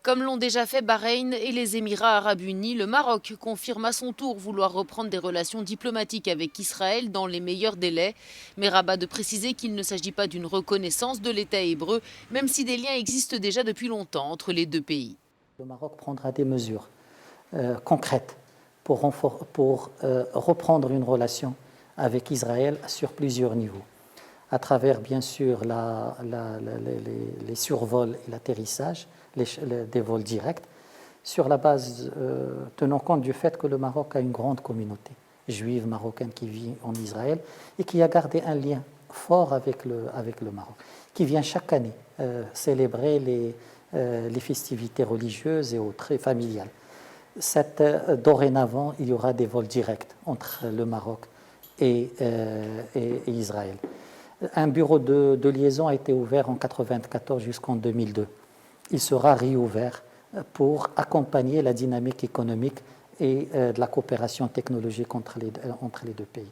Comme l'ont déjà fait Bahreïn et les Émirats arabes unis, le Maroc confirme à son tour vouloir reprendre des relations diplomatiques avec Israël dans les meilleurs délais. Mais Rabat de préciser qu'il ne s'agit pas d'une reconnaissance de l'État hébreu, même si des liens existent déjà depuis longtemps entre les deux pays. Le Maroc prendra des mesures concrètes pour reprendre une relation avec Israël sur plusieurs niveaux, à travers bien sûr les survols et l'atterrissage, des vols directs, sur la base tenant compte du fait que le Maroc a une grande communauté juive marocaine qui vit en Israël et qui a gardé un lien fort avec le Maroc, qui vient chaque année célébrer les festivités religieuses et autres, et familiales. Dorénavant, il y aura des vols directs entre le Maroc et Israël. Un bureau de liaison a été ouvert en 1994 jusqu'en 2002. Il sera réouvert pour accompagner la dynamique économique et de la coopération technologique entre les deux pays.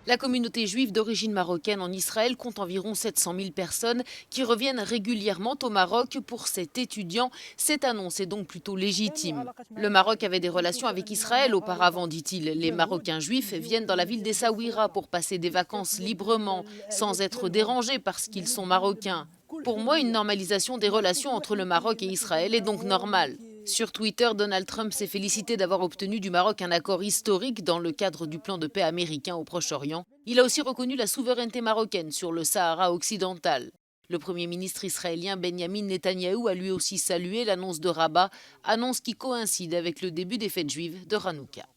La communauté juive d'origine marocaine en Israël compte environ 700 000 personnes qui reviennent régulièrement au Maroc pour cet étudiant. Cette annonce est donc plutôt légitime. Le Maroc avait des relations avec Israël auparavant, dit-il. Les Marocains juifs viennent dans la ville d'Essaouira pour passer des vacances librement, sans être dérangés parce qu'ils sont marocains. Pour moi, une normalisation des relations entre le Maroc et Israël est donc normale. Sur Twitter, Donald Trump s'est félicité d'avoir obtenu du Maroc un accord historique dans le cadre du plan de paix américain au Proche-Orient. Il a aussi reconnu la souveraineté marocaine sur le Sahara occidental. Le Premier ministre israélien Benjamin Netanyahou a lui aussi salué l'annonce de Rabat, annonce qui coïncide avec le début des fêtes juives de Hanouka.